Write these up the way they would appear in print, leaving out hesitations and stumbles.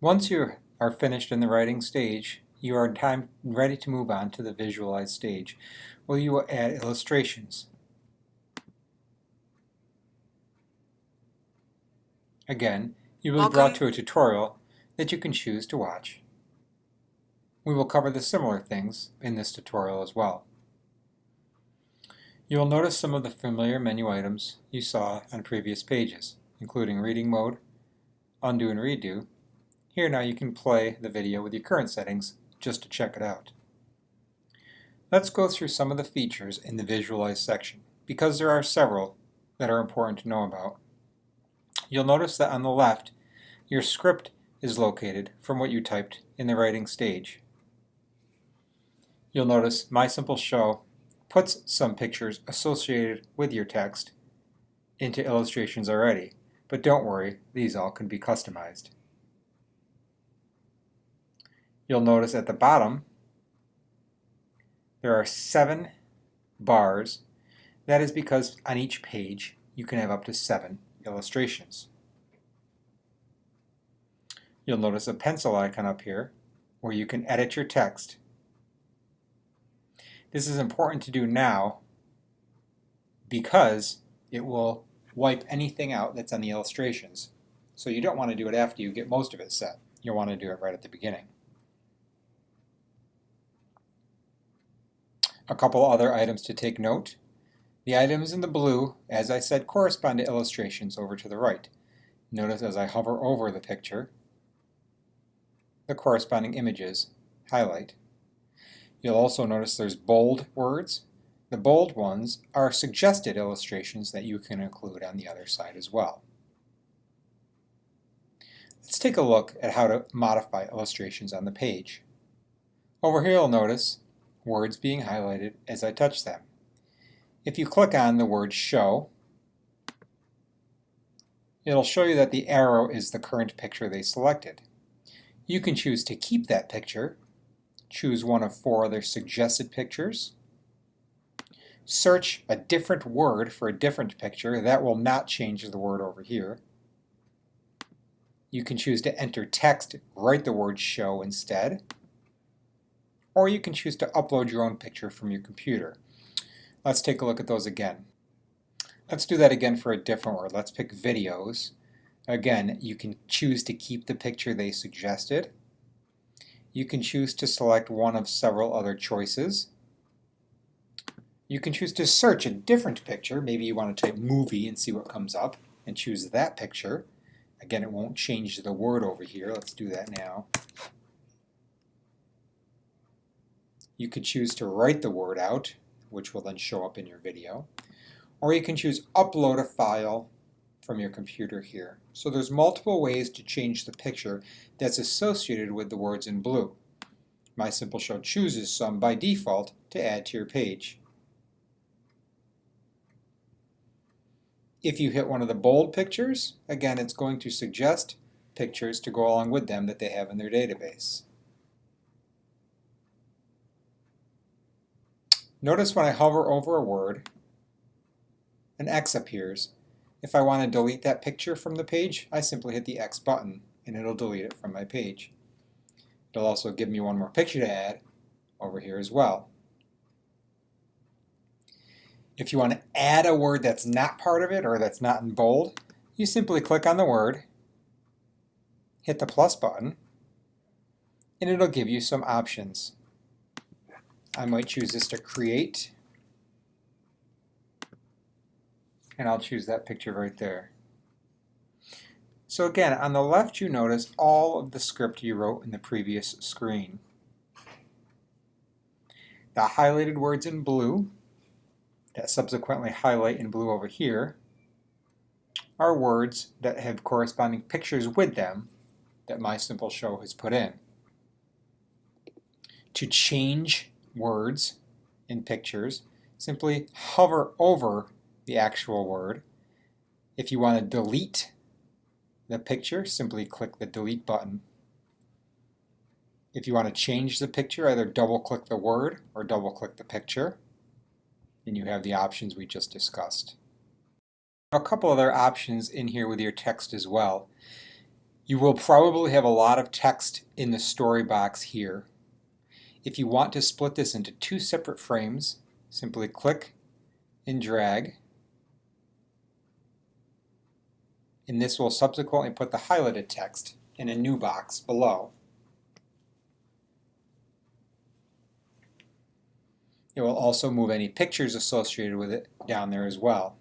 Once you are finished in the writing stage, you are ready to move on to the visualize stage, where you will add illustrations. Again, you will be brought to a tutorial that you can choose to watch. We will cover the similar things in this tutorial as well. You will notice some of the familiar menu items you saw on previous pages, including reading mode, undo and redo. Here now you can play the video with your current settings just to check it out. Let's go through some of the features in the Visualize section, because there are several that are important to know about. You'll notice that on the left, your script is located from what you typed in the writing stage. You'll notice MySimpleShow puts some pictures associated with your text into illustrations already, but don't worry, these all can be customized. You'll notice at the bottom there are 7 bars. That is because on each page you can have up to 7 illustrations. You'll notice a pencil icon up here where you can edit your text. This is important to do now because it will wipe anything out that's on the illustrations. So you don't want to do it after you get most of it set. You'll want to do it right at the beginning. A couple other items to take note. The items in the blue, as I said, correspond to illustrations over to the right. Notice as I hover over the picture, the corresponding images highlight. You'll also notice there's bold words. The bold ones are suggested illustrations that you can include on the other side as well. Let's take a look at how to modify illustrations on the page. Over here you'll notice words being highlighted as I touch them. If you click on the word show, it'll show you that the arrow is the current picture they selected. You can choose to keep that picture, choose one of 4 other suggested pictures, search a different word for a different picture. That will not change the word over here. You can choose to enter text, write the word show instead, or you can choose to upload your own picture from your computer. Let's take a look at those again. Let's do that again for a different word. Let's pick videos. Again, you can choose to keep the picture they suggested. You can choose to select one of several other choices. You can choose to search a different picture. Maybe you want to type movie and see what comes up and choose that picture. Again, it won't change the word over here. Let's do that now. You could choose to write the word out, which will then show up in your video. Or you can choose upload a file from your computer here. So there's multiple ways to change the picture that's associated with the words in blue. MySimpleShow chooses some by default to add to your page. If you hit one of the bold pictures, again it's going to suggest pictures to go along with them that they have in their database. Notice when I hover over a word, an X appears. If I want to delete that picture from the page, I simply hit the X button and it'll delete it from my page. It'll also give me one more picture to add over here as well. If you want to add a word that's not part of it or that's not in bold, you simply click on the word, hit the plus button, and it'll give you some options. I might choose this to create, and I'll choose that picture right there. So again, on the left you notice all of the script you wrote in the previous screen. The highlighted words in blue, that subsequently highlight in blue over here, are words that have corresponding pictures with them that MySimpleShow has put in. To change words in pictures, simply hover over the actual word. If you want to delete the picture, simply click the delete button. If you want to change the picture, either double click the word or double click the picture, and you have the options we just discussed. A couple other options in here with your text as well. You will probably have a lot of text in the story box here. If you want to split this into two separate frames, simply click and drag, and this will subsequently put the highlighted text in a new box below. It will also move any pictures associated with it down there as well.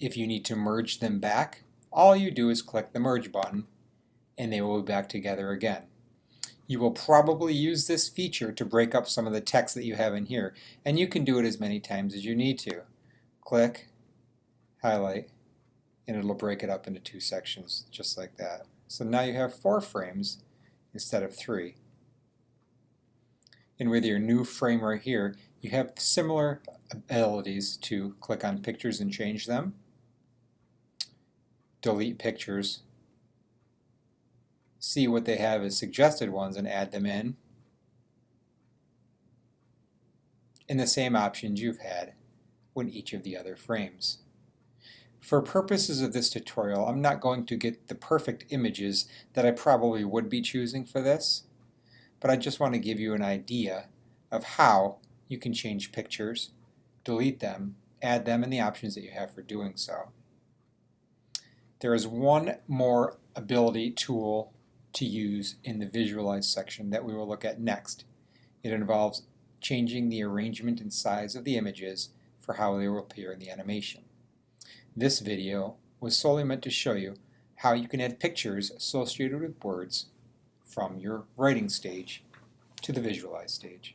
If you need to merge them back, all you do is click the merge button and they will be back together again. You will probably use this feature to break up some of the text that you have in here, and you can do it as many times as you need to. Click, highlight, and it'll break it up into two sections just like that. So now you have 4 frames instead of 3. And with your new frame right here, you have similar abilities to click on pictures and change them, delete pictures, see what they have as suggested ones and add them in, and the same options you've had with each of the other frames. For purposes of this tutorial, I'm not going to get the perfect images that I probably would be choosing for this, but I just want to give you an idea of how you can change pictures, delete them, add them, and the options that you have for doing so. There is one more ability tool to use in the Visualize section that we will look at next. It involves changing the arrangement and size of the images for how they will appear in the animation. This video was solely meant to show you how you can add pictures associated with words from your writing stage to the Visualize stage.